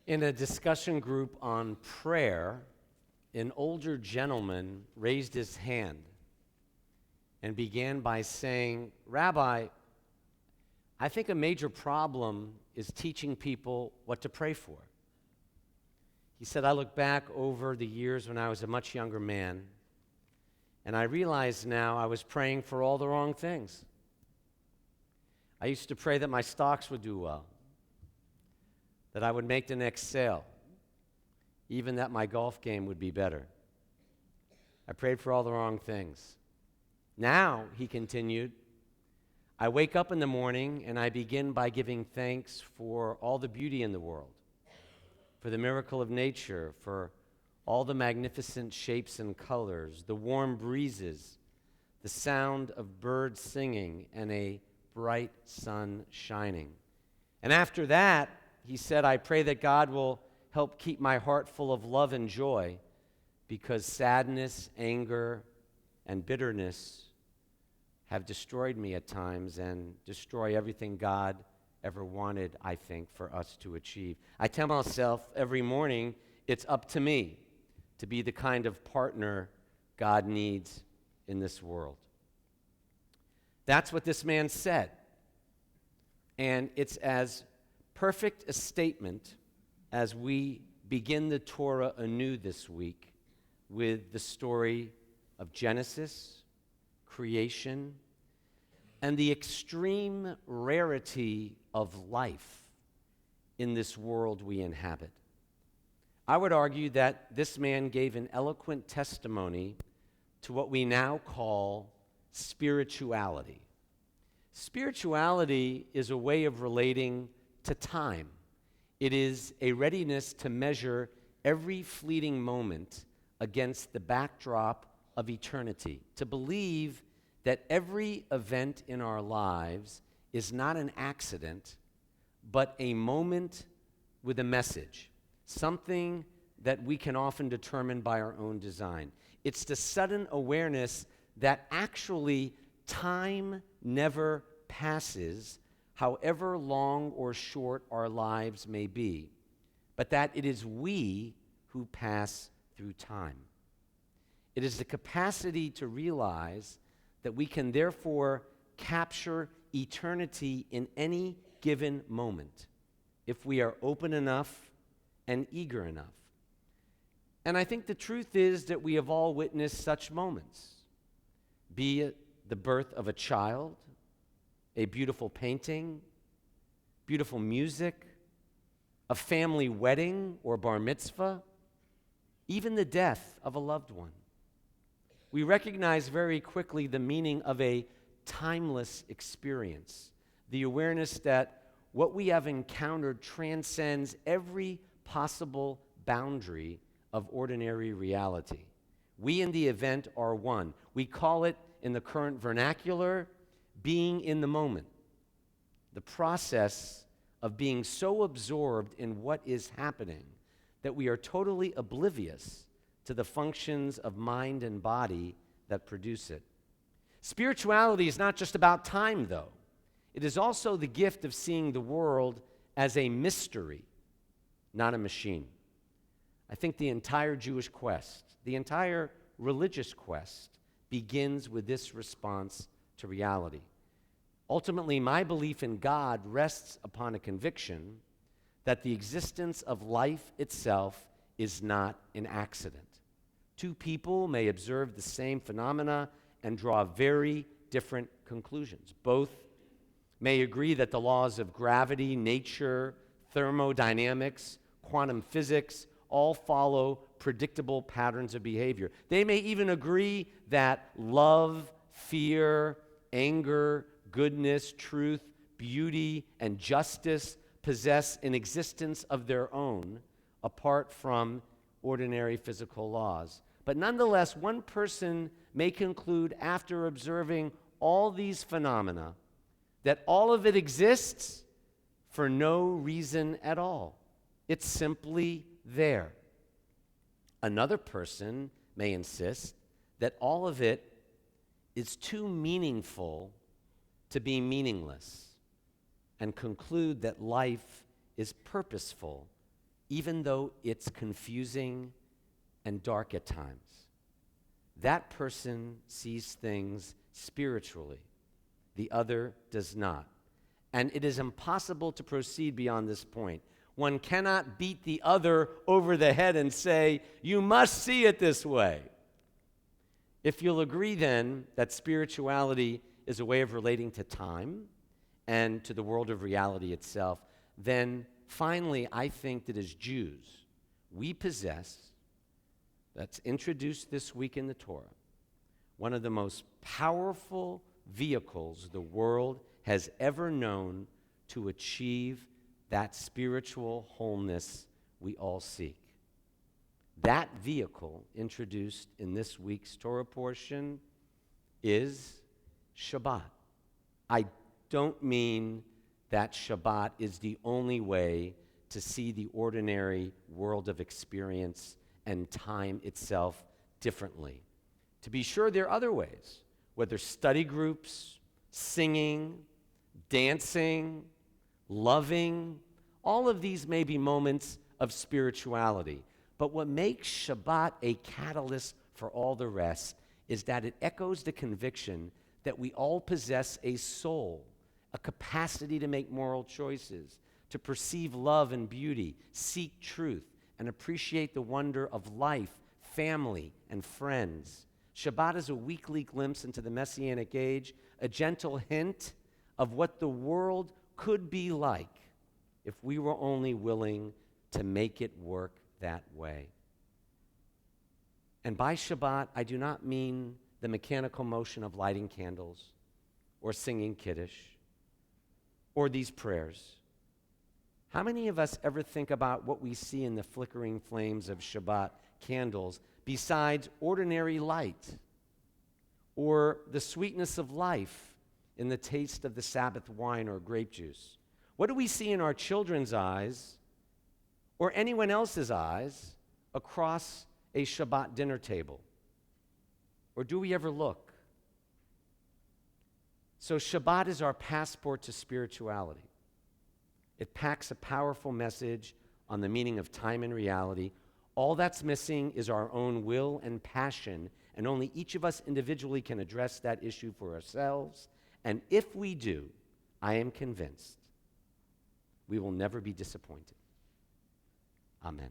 In a discussion group on prayer, an older gentleman raised his hand and began by saying, "Rabbi, I think a major problem is teaching people what to pray for." He said, "I look back over the years when I was a much younger man, and I realize now I was praying for all the wrong things. I used to pray that my stocks would do well, that I would make the next sale, even that my golf game would be better. I prayed for all the wrong things. Now," he continued, "I wake up in the morning and I begin by giving thanks for all the beauty in the world, for the miracle of nature, for all the magnificent shapes and colors, the warm breezes, the sound of birds singing, and a bright sun shining. And after that," he said, "I pray that God will help keep my heart full of love and joy, because sadness, anger, and bitterness have destroyed me at times and destroy everything God ever wanted, I think, for us to achieve. I tell myself every morning it's up to me to be the kind of partner God needs in this world." That's what this man said. And it's as perfect a statement as we begin the Torah anew this week with the story of Genesis, creation, and the extreme rarity of life in this world we inhabit. I would argue that this man gave an eloquent testimony to what we now call spirituality. Spirituality is a way of relating to time. It is a readiness to measure every fleeting moment against the backdrop of eternity, to believe that every event in our lives is not an accident, but a moment with a message, something that we can often determine by our own design. It's the sudden awareness that actually time never passes, however long or short our lives may be, but that it is we who pass through time. It is the capacity to realize that we can therefore capture eternity in any given moment if we are open enough and eager enough. And I think the truth is that we have all witnessed such moments, be it the birth of a child, a beautiful painting, beautiful music, a family wedding or bar mitzvah, even the death of a loved one. We recognize very quickly the meaning of a timeless experience, the awareness that what we have encountered transcends every possible boundary of ordinary reality. We in the event are one. We call it, in the current vernacular, being in the moment. The process of being so absorbed in what is happening that we are totally oblivious to the functions of mind and body that produce it. Spirituality is not just about time, though. It is also the gift of seeing the world as a mystery, not a machine. I think the entire Jewish quest, the entire religious quest, begins with this response to reality. Ultimately, my belief in God rests upon a conviction that the existence of life itself is not an accident. Two people may observe the same phenomena and draw very different conclusions. Both may agree that the laws of gravity, nature, thermodynamics, quantum physics all follow predictable patterns of behavior. They may even agree that love, fear, anger, goodness, truth, beauty, and justice possess an existence of their own apart from ordinary physical laws. But nonetheless, one person may conclude after observing all these phenomena that all of it exists for no reason at all. It's simply there. Another person may insist that all of it is too meaningful to be meaningless and conclude that life is purposeful even though it's confusing and dark at times. That person sees things spiritually. The other does not. And it is impossible to proceed beyond this point. One cannot beat the other over the head and say, you must see it this way. If you'll agree then that spirituality is a way of relating to time and to the world of reality itself, then finally I think that as Jews, we possess, that's introduced this week in the Torah, one of the most powerful vehicles the world has ever known to achieve that spiritual wholeness we all seek. That vehicle introduced in this week's Torah portion is Shabbat. I don't mean that Shabbat is the only way to see the ordinary world of experience and time itself differently. To be sure, there are other ways, whether study groups, singing, dancing, loving, all of these may be moments of spirituality. But what makes Shabbat a catalyst for all the rest is that it echoes the conviction that we all possess a soul, a capacity to make moral choices, to perceive love and beauty, seek truth, and appreciate the wonder of life, family, and friends. Shabbat is a weekly glimpse into the Messianic age, a gentle hint of what the world could be like if we were only willing to make it work that way. And by Shabbat, I do not mean the mechanical motion of lighting candles or singing Kiddush or these prayers. How many of us ever think about what we see in the flickering flames of Shabbat candles besides ordinary light or the sweetness of life in the taste of the Sabbath wine or grape juice? What do we see in our children's eyes or anyone else's eyes across a Shabbat dinner table? Or do we ever look? So Shabbat is our passport to spirituality. It packs a powerful message on the meaning of time and reality. All that's missing is our own will and passion, and only each of us individually can address that issue for ourselves. And if we do, I am convinced we will never be disappointed. Amen.